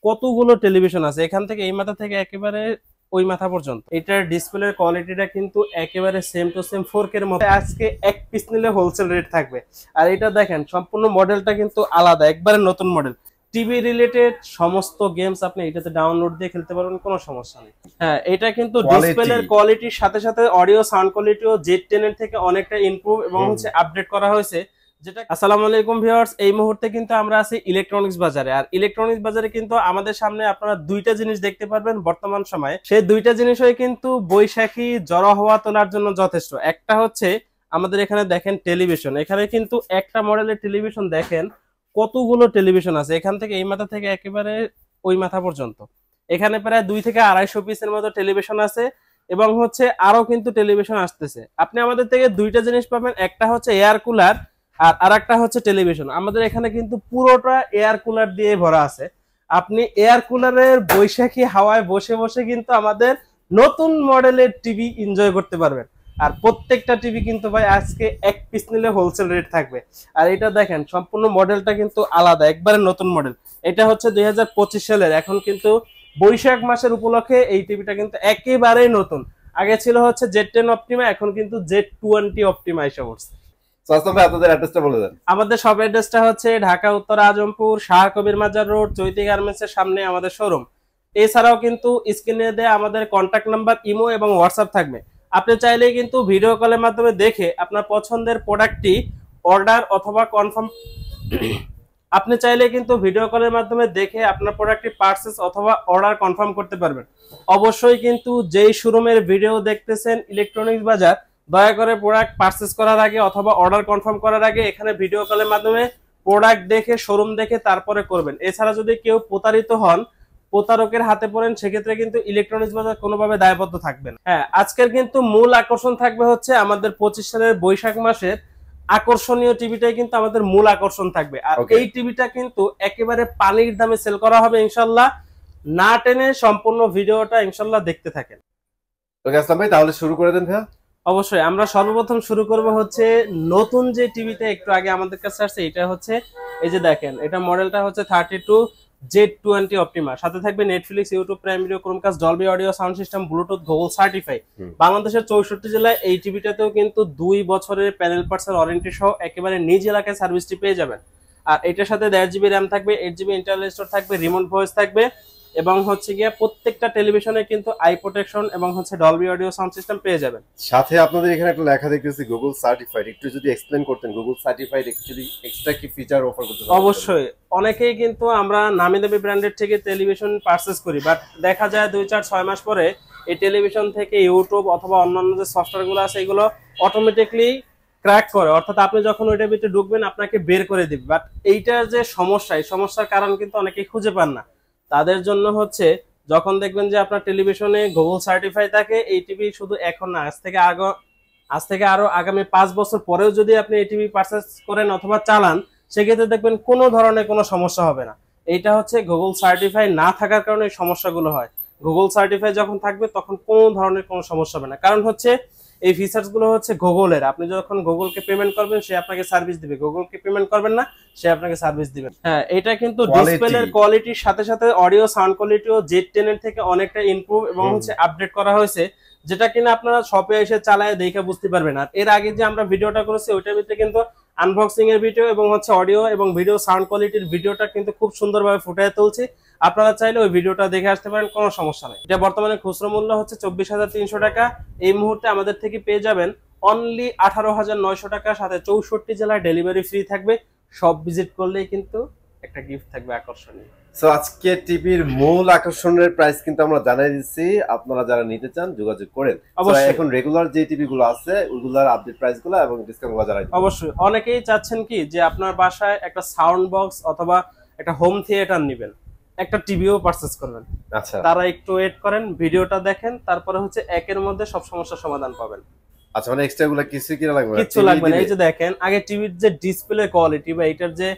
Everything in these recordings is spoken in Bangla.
কতগুলো টেলিভিশন আছে, এখান থেকে এই মাথা থেকে একেবারে ওই মাথা পর্যন্ত। এটার ডিসপ্লের কোয়ালিটিটা কিন্তু একেবারে সেম টু সেম 4K এর মতো। আজকে এক পিস নিলে হোলসেল রেট থাকবে। আর এটা দেখেন সম্পূর্ণ মডেলটা কিন্তু আলাদা, একবারে নতুন মডেল। টিভি রিলেটেড সমস্ত গেমস আপনি এটাতে ডাউনলোড দিয়ে খেলতে পারবেন, কোনো সমস্যা নেই। হ্যাঁ, এটা কিন্তু ডিসপ্লের কোয়ালিটির সাথে সাথে অডিও সাউন্ড কোয়ালিটিও Z10 এর থেকে অনেকটা ইমপ্রুভ এবং আপডেট করা হয়েছে। যেটা আসসালামু আলাইকুম ভিউয়ার্স, এই মুহূর্তে কিন্তু আমরা আছি ইলেকট্রনিক্স বাজারে। আর ইলেকট্রনিক্স বাজারে কিন্তু আমাদের সামনে আপনারা দুইটা জিনিস দেখতে পারবেন বর্তমান সময়ে। সেই দুইটা জিনিসই কিন্তু বৈশাখী জড়ো হওয়া তোলার জন্য যথেষ্ট। একটা হচ্ছে আমাদের এখানে দেখেন টেলিভিশন, এখানে কিন্তু একটা মডেলের টেলিভিশন দেখেন কতগুলো টেলিভিশন আছে, এখান থেকে এই মাথা থেকে একেবারে ওই মাথা পর্যন্ত। এখানে প্রায় 2 থেকে 250 পিসের মতো টেলিভিশন আছে এবং হচ্ছে আরো কিন্তু টেলিভিশন আসতেছে। আপনি আমাদের থেকে দুইটা জিনিস পাবেন, একটা হচ্ছে এয়ার কুলার আর আরেকটা হচ্ছে টেলিভিশন। আমাদের এখানে কিন্তু পুরোটা এয়ার কুলার দিয়ে ভরা আছে। আপনি এয়ার কুলারের বৈশাখী হাওয়ায় বসে বসে কিন্তু আমাদের নতুন মডেলের টিভি এনজয় করতে পারবেন। আর প্রত্যেকটা টিভি কিন্তু ভাই আজকে এক পিস নিলে হোলসেল রেট থাকবে। আর এটা দেখেন সম্পূর্ণ মডেলটা কিন্তু আলাদা, একবারে নতুন মডেল। এটা হচ্ছে 2025 সালের। এখন কিন্তু বৈশাখ মাসের উপলক্ষে এই টিভিটা কিন্তু একেবারেই নতুন। আগে ছিল হচ্ছে Z10 অপটিমা, এখন কিন্তু Z20 অপটিমা এসে পড়ছে। আপনাদের অ্যাড্রেসটা বলে দেন। আমাদের শপ অ্যাড্রেসটা হচ্ছে ঢাকা উত্তর আজমপুর শাহ কবির মাজার রোড, চৈতি গার্মেন্টস এর সামনে আমাদের শোরুম। এছাড়াও কিন্তু স্ক্রিনে দেয়া আমাদের কন্ট্যাক্ট নাম্বার, ইমো এবং হোয়াটসঅ্যাপ থাকবে। আপনি চাইলেই কিন্তু ভিডিও কলের মাধ্যমে দেখে আপনার পছন্দের প্রোডাক্টটি অর্ডার অথবা কনফার্ম আপনি চাইলে কিন্তু ভিডিও কলের মাধ্যমে দেখে আপনার প্রোডাক্টটি পারচেজ অথবা অর্ডার কনফার্ম করতে পারবেন। অবশ্যই কিন্তু যেই শোরুমের ভিডিও দেখতেছেন ইলেকট্রনিক্স বাজার, দয়া করে প্রোডাক্ট পারচেজ করার আগে অথবা অর্ডার কনফার্ম করার আগে এখানে ভিডিও কলের মাধ্যমে প্রোডাক্ট দেখে শোরুম দেখে তারপরে করবেন। এছাড়া যদি কেউ প্রতারিত হন, প্রতারকের হাতে পড়েন, সেক্ষেত্রে কিন্তু ইলেকট্রনিক্স বাজার কোনোভাবে দায়বদ্ধ থাকবেন। হ্যাঁ, আজকের কিন্তু মূল আকর্ষণ থাকবে হচ্ছে আমাদের 25 সালের বৈশাখ মাসের আকর্ষণীয় টিভিটাই কিন্তু আমাদের মূল আকর্ষণ থাকবে। আর এই টিভিটা কিন্তু একেবারে পানির দামে সেল করা হবে ইনশাল্লাহ। না টেনে সম্পূর্ণ ভিডিওটা ইনশাল্লাহ দেখতে থাকেন। ওকে আসলাম ভাই, তাহলে শুরু করে দেন ভাইয়া। অবশ্যই আমরা সর্বপ্রথম শুরু করব হচ্ছে নতুন যে টিভিটা একটু আগে আমাদের কাছে আসছে, এটা হচ্ছে এই যে দেখেন, এটা মডেলটা হচ্ছে 32Z20 অপটিমা। সাথে থাকবে Netflix, YouTube prime video, Chromecast, Dolby audio sound system, Bluetooth, Google certify. বাংলাদেশের 64 জেলায় এই টিভিটাতেও কিন্তু 2 বছরের প্যানেল পার্সেল ওয়ারেন্টি সহ একেবারে নিজ এলাকায় সার্ভিসটি পেয়ে যাবেন। আর এটার সাথে 1.5 GB র্যাম থাকবে, 8 GB ইন্টারনাল স্টোরেজ থাকবে, রিমোট ভয়েস থাকবে এবং হচ্ছে গিয়ে প্রত্যেকটা টেলিভিশনে কিন্তু আই প্রোটেকশন এবং হচ্ছে ডলবি অডিও সাউন্ড সিস্টেম পেয়ে যাবেন। সাথে আপনাদের এখানে একটা লেখা দেখতেছি গুগল সার্টিফাইড, একটু যদি এক্সপ্লেইন করতেন গুগল সার্টিফাইড অ্যাকচুয়ালি এক্সট্রা কি ফিচার অফার করতে? অবশ্যই, অনেকেই কিন্তু আমরা নামি দামি ব্র্যান্ডের থেকে টেলিভিশন পারচেজ করি, বাট দেখা যায় 2-4-6 মাস পরে এই টেলিভিশন থেকে ইউটিউব অথবা অন্যান্য যে সফটওয়্যারগুলো আছে এগুলো অটোমেটিকলি ক্র্যাক করে, অর্থাৎ আপনি যখন ওইটার ভিতরে ঢুকবেন আপনাকে বের করে দিবে। বাট এইটার যে সমস্যা, এই সমস্যার কারণ কিন্তু অনেকেই খুঁজে পান না। তাদের জন্য হচ্ছে যখন দেখবেন যে আপনার টেলিভিশনে গুগল সার্টিফাই থাকে, এই টিভি শুধু এখন না, আজ থেকে আরো আগামী 5 বছর পরেও যদি আপনি এই টিভি পারচেজ করেন অথবা চালান, সেক্ষেত্রে দেখবেন কোনো ধরনের কোনো সমস্যা হবে না। এইটা হচ্ছে গুগল সার্টিফাই না থাকার কারণে এই সমস্যাগুলো হয়। গুগল সার্টিফাই যখন থাকবে তখন কোনো ধরনের কোনো সমস্যা হবে না। কারণ হচ্ছে এই ফিচার্স গুলো হচ্ছে গুগলের। আপনি যখন গুগলকে পেমেন্ট করবেন সে আপনাকে সার্ভিস দিবে, গুগলকে পেমেন্ট করবেন না সে আপনাকে সার্ভিস দিবে। হ্যাঁ, এটা কিন্তু ডিসপ্লের কোয়ালিটির সাথে সাথে অডিও সাউন্ড কোয়ালিটিও Z10 এর থেকে অনেকটা ইমপ্রুভ এবং হচ্ছে আপডেট করা হয়েছে, যেটা কিনা আপনারা শপে এসে চালায় দেখে বুঝতে পারবেন। আর এর আগে যে আমরা ভিডিওটা করেছি ওইটার ভিতরে কিন্তু আনবক্সিং এর ভিডিও এবং হচ্ছে অডিও এবং ভিডিও সাউন্ড কোয়ালিটির ভিডিওটা কিন্তু খুব সুন্দরভাবে ফুটিয়ে তুলছি। আপনারা চাইলে ওই ভিডিওটা দেখে আসতে পারেন, কোনো সমস্যা নেই। এটা বর্তমানে খুচরো মূল্য হচ্ছে 24,300 টাকা। এই মুহূর্তে আমাদের থেকে পেয়ে যাবেন অনলি 18,900 টাকা। সাথে 64 জেলায় ডেলিভারি ফ্রি থাকবে। সব ভিজিট করলেই কিন্তু একটা গিফট থাকবে আকর্ষণীয়। সো আজকে টিভির মূল আকর্ষণের প্রাইস কিন্তু আমরা জানাই দিচ্ছি, আপনারা যারা নিতে চান যোগাযোগ করেন। অবশ্যই এখন রেগুলার যে টিভি গুলো আছে ওগুলার আপডেট প্রাইস গুলো এবং ডিসকাউন্ট গুলো জানাই। অবশ্যই অনেকেই চাচ্ছেন কি যে আপনার বাসায় একটা সাউন্ড বক্স অথবা একটা হোম থিয়েটার নেবেন, একটা টিভিও পারচেজ করবেন। আচ্ছা, তারা একটু ওয়েট করেন, ভিডিওটা দেখেন, তারপরে হচ্ছে একের মধ্যে সব সমস্যার সমাধান পাবেন। আচ্ছা, মানে এক্সট্রা গুলো কিছু কিনা লাগবে না? কিছু লাগবে না। এই যে দেখেন, আগে টিভির যে ডিসপ্লে কোয়ালিটি বা এটার যে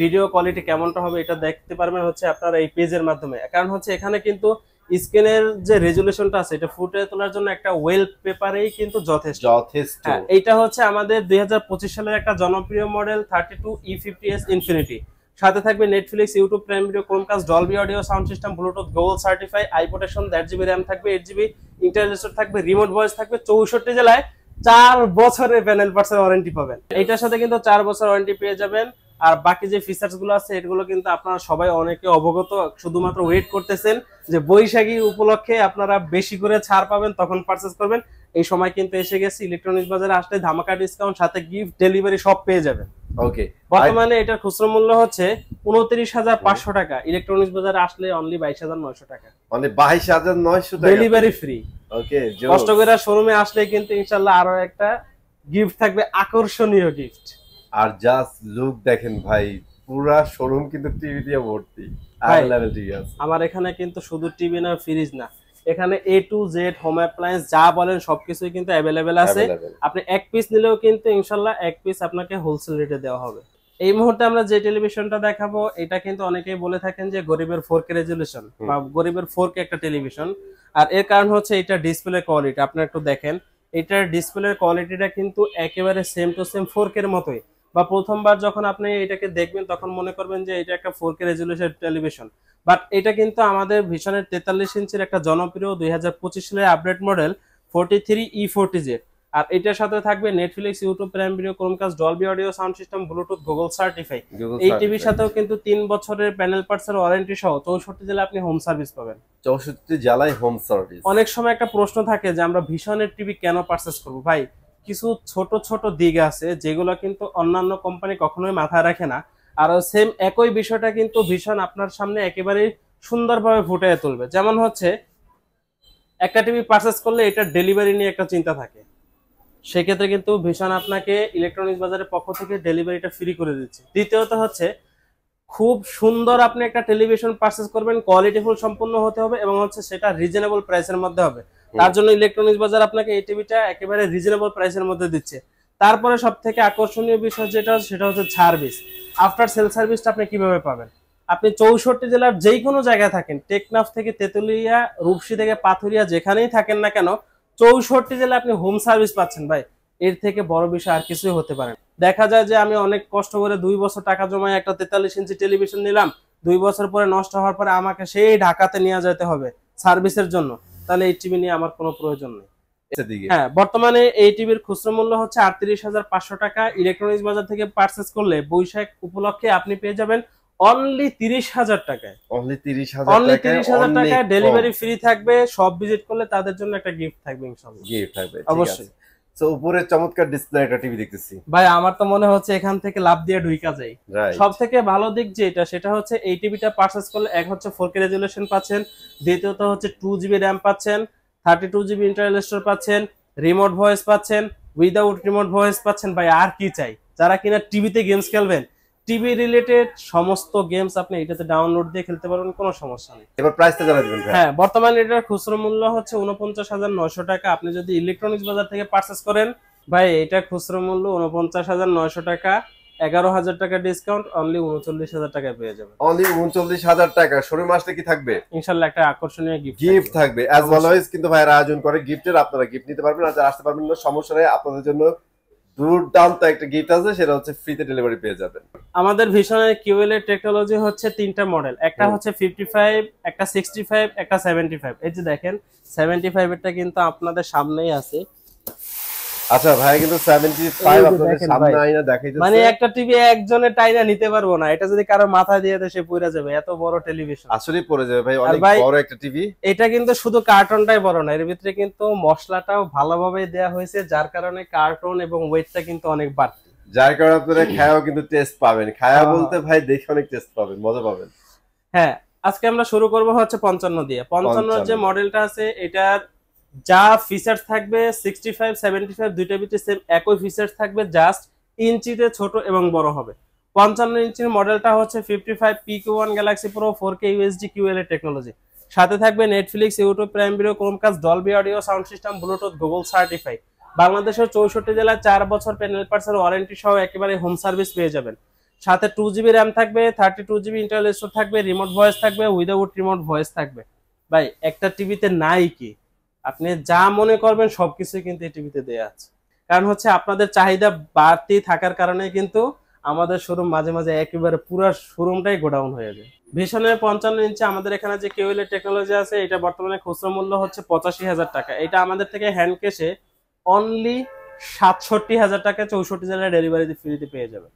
ভিডিও কোয়ালিটি কেমনটা হবে এটা দেখতে পারবেন হচ্ছে আপনারা এই পেজের মাধ্যমে। কারণ হচ্ছে এখানে কিন্তু স্ক্রিনের যে রেজুলেশনটা আছে এটা ফুটিয়ে তোলার জন্য একটা ওয়েল পেপারেই কিন্তু যথেষ্ট। হ্যাঁ, এইটা হচ্ছে আমাদের 2025 সালের একটা জনপ্রিয় মডেল 32E50s ইনফিনিটি। সাথে থাকবে Netflix, YouTube prime video, Chromecast, Dolby audio sound system, Bluetooth, Google certify, I protection, 1.5 GB RAM থাকবে, 8 GB ইন্টারনাল স্টোরেজ থাকবে, রিমোট ভয়েস থাকবে, 64 জেলায় 4 বছরের প্যানেল পার্টসের ওয়ারেন্টি পাবেন। এটার সাথে কিন্তু 4 বছর ওয়ারেন্টি পেয়ে যাবেন। আর বাকি যে ফিচার্স গুলো আছে এগুলো কিন্তু আপনারা সবাই অনেকে অবগত, শুধুমাত্র ওয়েট করতেছেন যে বৈশাখী উপলক্ষে আপনারা বেশি করে ছাড় পাবেন, তখন পারচেজ করবেন। এই সময় কিন্তু এসে গেছে। ইলেকট্রনিক্স বাজারে আসলে ধামাকা ডিসকাউন্ট, সাথে গিফট, ডেলিভারি সব পেয়ে যাবেন। ওকে, বর্তমানে এটার খুচরা মূল্য হচ্ছে 29,500 টাকা, ইলেকট্রনিক্স বাজারে আসলে অনলি 22,900 টাকা, মানে 22,900 টাকা ডেলিভারি ফ্রি। ওকে, কষ্ট করে শোরুমে আসলে কিন্তু ইনশাআল্লাহ আরো একটা গিফট থাকবে, আকর্ষণীয় গিফট। আর জাস্ট লুক দেখেন ভাই, পুরা শোরুম কিন্তু টিভি দিয়ে ভর্তি, হাই লেভেল টিভি আছে। আমার এখানে কিন্তু শুধু টিভি না, ফ্রিজ না, এখানে A to Z home appliance যা বলেন সবকিছুই কিন্তু অ্যাভেলেবেল আছে। আপনি এক পিস নিলেও কিন্তু ইনশাআল্লাহ এক পিস আপনাকে হোলসেল রেটে দেওয়া হবে। এই মুহূর্তে আমরা যে টেলিভিশনটা দেখাবো এটা কিন্তু অনেকেই বলে থাকেন যে গরিবের 4K রেজুলেশন বা গরিবের 4K একটা টেলিভিশন। আর এর কারণ হচ্ছে এটা ডিসপ্লে কোয়ালিটি। আপনি একটু দেখেন, এটার ডিসপ্লের কোয়ালিটিটা কিন্তু একেবারে সেম টু সেম 4K এর মতোই। বা প্রথমবার যখন আপনি এটাকে দেখবেন তখন মনে করবেন যে এটা একটা 4K রেজুলেশন টেলিভিশন, বাট এটা কিন্তু আমাদের ভিশনের 43 ইঞ্চির একটা জনপ্রিয় 2025 সালের আপডেট মডেল 43E40Z। আর এটার সাথে থাকবে Netflix, YouTube prime video, Chromecast, Dolby audio sound system, Bluetooth, Google certify. এই টিভির সাথেও কিন্তু 3 বছরের প্যানেল পার্টসের ওয়ারেন্টি সহ 64 জেলায় আপনি হোম সার্ভিস পাবেন। 64 জেলায় হোম সার্ভিস। অনেক সময় একটা প্রশ্ন থাকে যে আমরা ভিশনের টিভি কেন পারচেজ করব। ভাই, কিছু ছোট ছোট দিক আছে যেগুলো কিন্তু অন্যান্য কোম্পানি কখনোই মাথায় রাখে না। আর সেম একই বিষয়টা কিন্তু ভিশন আপনার সামনে একেবারে সুন্দরভাবে ফুটিয়ে তুলবে। যেমন হচ্ছে, একটা টিভি পারচেজ করলে এটা ডেলিভারি নিয়ে একটা চিন্তা থাকে, সেক্ষেত্রে কিন্তু ভিশন আপনাকে ইলেকট্রনিক্স বাজারের পক্ষ থেকে ডেলিভারিটা ফ্রি করে দিচ্ছে। দ্বিতীয়ত হচ্ছে, খুব সুন্দর আপনি একটা টেলিভিশন পারচেজ করবেন, কোয়ালিটিফুল সম্পূর্ণ হতে হবে এবং হচ্ছে সেটা রিজনেবল প্রাইসের মধ্যে হবে। তার জন্য ইলেকট্রনিক্স বাজার আপনাকে এই টিভিটা একেবারে রিজনেবল প্রাইসের মধ্যে দিচ্ছে। তারপরে সবথেকে আকর্ষণীয় বিষয় যেটা সেটা হচ্ছে সার্ভিস। আফটার সেল সার্ভিসটা আপনি কিভাবে পাবেন? আপনি 64 জেলার যেই কোনো জায়গায় থাকেন, টেকনাফ থেকে তেতুলিয়া, রূপসী থেকে পাথুরিয়া, যেখানেই থাকেন না কেন, 64 জেলায় আপনি হোম সার্ভিস পাচ্ছেন। ভাই, এর থেকে বড় বিষয় আর কিছুই হতে পারে না। দেখা যায় যে আমি অনেক কষ্ট করে 2 বছর টাকা জমায় একটা 43 ইঞ্চি টেলিভিশন নিলাম, 2 বছর পরে নষ্ট হওয়ার পরে আমাকে সেই ঢাকাতে নিয়ে যেতে হবে সার্ভিসের জন্য। তাহলে এই টিভি নিয়ে আমার কোনো প্রয়োজন নেই। হ্যাঁ, বর্তমানে এই টিভির খুচরা মূল্য হচ্ছে 38,500 টাকা। ইলেকট্রনিক্স বাজার থেকে পারচেজ করলে বৈশাখ উপলক্ষে আপনি পেয়ে যাবেন অনলি 30,000 টাকায়। অনলি 30,000 টাকায় ডেলিভারি ফ্রি থাকবে। সব ভিজিট করলে তাদের জন্য একটা গিফট থাকবে ইনশাআল্লাহ। গিফট থাকবে, অবশ্যই। তো উপরে চমৎকার ডিসপ্লে একটা টিভি দেখতেছি ভাই, আমার তো মনে হচ্ছে এখান থেকে লাভ দিয়ে ঢুইকা যায়। সবথেকে ভালো দিক যেটা সেটা হচ্ছে এই টিভিটা পারচেজ করলে এক হচ্ছে 4K রেজুলেশন পাচ্ছেন, দ্বিতীয়ত হচ্ছে 2 GB র্যাম পাচ্ছেন, 32 GB ইন্টারনাল স্টোরেজ পাচ্ছেন, রিমোট ভয়েস পাচ্ছেন, উইদাউট রিমোট ভয়েস পাচ্ছেন। ভাই, আর কি চাই? যারা কিনা টিভিতে গেমস খেলবেন, টিভি রিলেটেড সমস্ত গেমস আপনি এটাতে ডাউনলোড দিয়ে খেলতে পারবেন, কোনো সমস্যা নেই। এবার প্রাইসটা জানা দিবেন। হ্যাঁ, বর্তমানে এটার খুচরা মূল্য হচ্ছে 49,900 টাকা। আপনি যদি ইলেকট্রনিক্স বাজার থেকে পারচেজ করেন, ভাই এটা খুচরা মূল্য 49,900 টাকা, 11,000 টাকা ডিসকাউন্ট, অনলি 39,000 টাকায় পেয়ে যাবেন। অনলি 39,000 টাকা। শোরুমে আসলে কি থাকবে? ইনশাআল্লাহ একটা আকর্ষণীয় গিফট থাকবে। অ্যাজ অলওয়েজ কিন্তু ভাইরা আয়োজন করে গিফটের, আপনারা গিফট নিতে পারবেন। আর যারা আসতে পারবেন না, সমস্যা নেই, আপনাদের জন্য দুর্দান্ত একটা গিফট আছে, সেটা হচ্ছে ফ্রিতে ডেলিভারি পেয়ে যাবেন। আমাদের ভিশনের কিউএল এর টেকনোলজি হচ্ছে 3টা মডেল, একটা হচ্ছে 55, একটা 65, একটা 75। এই যে দেখেন 75 এরটা কিন্তু আপনাদের সামনেই আছে। আচ্ছা ভাই, কিন্তু 75 আপনাদের সামনে আইনা দেখাইতেছে, মানে একটা টিভি একজনে টাইনা নিতে পারবো না। এটা যদি কারো মাথায় দিয়ে দেয় সে পড়ে যাবে, এত বড় টেলিভিশন। আসলেই পড়ে যাবে ভাই, অনেক বড় একটা টিভি। এটা কিন্তু শুধু কার্টুনটাই বড় না, এর ভিতরে কিন্তু মশলাটাও ভালোভাবে দেয়া হয়েছে, যার কারণে কার্টুন এবং ওয়েটটা কিন্তু অনেক বাড়তি, যার কারণে আপনারা খায়াও কিন্তু টেস্ট পাবেন। খায়া বলতে ভাই দেখে অনেক টেস্ট পাবেন, মজা পাবেন। হ্যাঁ, আজকে আমরা শুরু করব হচ্ছে 55 দিয়ে। 55 যে মডেলটা আছে এটার যা ফিচার্স থাকবে 65, 75 দুইটা ভিতরে সেম একই ফিচার্স থাকবে, জাস্ট ইঞ্চিতে ছোট এবং বড় হবে। 55 ইঞ্চির মডেলটা হচ্ছে 55 PQ1 Galaxy pro 4K UHD QL এর টেকনোলজি। সাথে থাকবে Netflix, YouTube prime video, Chromecast, Dolby audio sound system, Bluetooth, Google certify. বাংলাদেশের 64 জেলায় 4 বছর প্যানেল পার্টসের ওয়ারেন্টি সহ একেবারে হোম সার্ভিস পেয়ে যাবেন। সাথে 2 GB র্যাম থাকবে, 32 GB ইন্টারনাল স্টোরেজ থাকবে, রিমোট ভয়েস থাকবে, উইদাউট রিমোট ভয়েস থাকবে। ভাই, একটা টিভিতে নাই কি? আপনি যা মনে করবেন সবকিছু কিন্তু এই টিভিতে দেয়া আছে। কারণ হচ্ছে আপনাদের চাহিদা বাড়তি থাকার কারণে কিন্তু আমাদের শোরুম মাঝে মাঝে একেবারে পুরো শোরুমটাই গোডাউন হয়ে যায়। ভীষণের 55 ইঞ্চি আমাদের এখানে যে কেওএল টেকনোলজি আছে, এটা বর্তমানে খুচরা মূল্য হচ্ছে 85,000 টাকা। এটা আমাদের থেকে হ্যান্ড ক্যাশে অনলি 67,000 টাকা 64 জেলায় ডেলিভারি ফ্রিতে পেয়ে যাবে।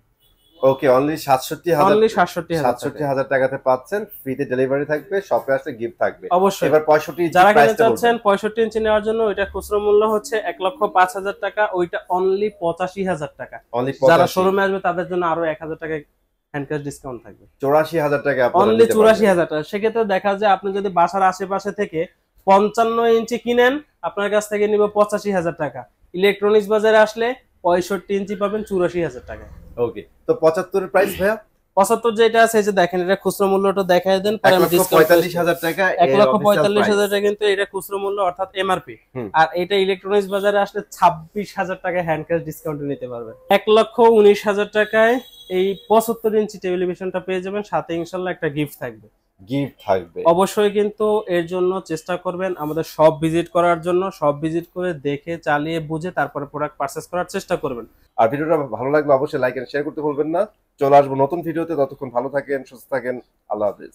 ওকে, অনলি 67,000, অনলি 67,000 67,000 টাকাতে পাচ্ছেন, ফ্রিতে ডেলিভারি থাকবে, শপে আসলে গিফট থাকবে অবশ্যই। এবার 65 ইঞ্চি যারা কিনতে প্রাইসটা চাচ্ছেন বলবেন। 65 ইঞ্চি নেওয়ার জন্য, ওইটা খুচরা মূল্য হচ্ছে 1,05,000 টাকা, ওইটা অনলি 85,000 টাকা। অনলি যারা 85, শোরুমে আসবে তাদের জন্য আরো 1,000 টাকা হ্যান্ড ক্যাশ ডিসকাউন্ট থাকবে। 84,000 টাকা আপনারা অনলি নিতে পারবেন। 84,000 টাকা। সেক্ষেত্রে দেখা যায় আপনি যদি বাসার আশেপাশে থেকে 55 ইঞ্চি কিনেন, আপনার কাছ থেকে নিব 85,000 টাকা। ইলেকট্রনিক্স বাজারে আসলে 65 ইঞ্চি পাবেন 84,000 টাকা। ওকে, তো 75 এর প্রাইস ভাইয়া? 75 যেটা আছে, এই যে দেখেন, এটা খুচরা মূল্যটা দেখায় দেন, পরে আমি ডিসকাউন্ট 1,45,000 টাকা, 1,45,000 টাকা কিন্তু এটা খুচরা মূল্য, অর্থাৎ এমআরপি। হুম। আর এটা ইলেকট্রনিক্স বাজারে আসলে 26,000 টাকা হ্যান্ড ক্যাশ ডিসকাউন্টে নিতে পারবেন। 1,19,000 টাকায় এই 75 ইঞ্চি টেলিভিশনটা পেয়ে যাবেন, সাথে ইনশাল্লাহ একটা গিফট থাকবে। গিফট থাকবে অবশ্যই, কিন্তু এর জন্য চেষ্টা করবেন আমাদের সব ভিজিট করার জন্য, সব ভিজিট করে দেখে চালিয়ে বুঝে তারপরে প্রোডাক্ট পারচেজ করার চেষ্টা করবেন। আর ভিডিওটা ভালো লাগলে অবশ্যই লাইক এন্ড শেয়ার করতে ভুলবেন না। চলে আসবো নতুন ভিডিওতে, ততক্ষণ ভালো থাকেন, সুস্থ থাকেন, আল্লাহ হাফেজ।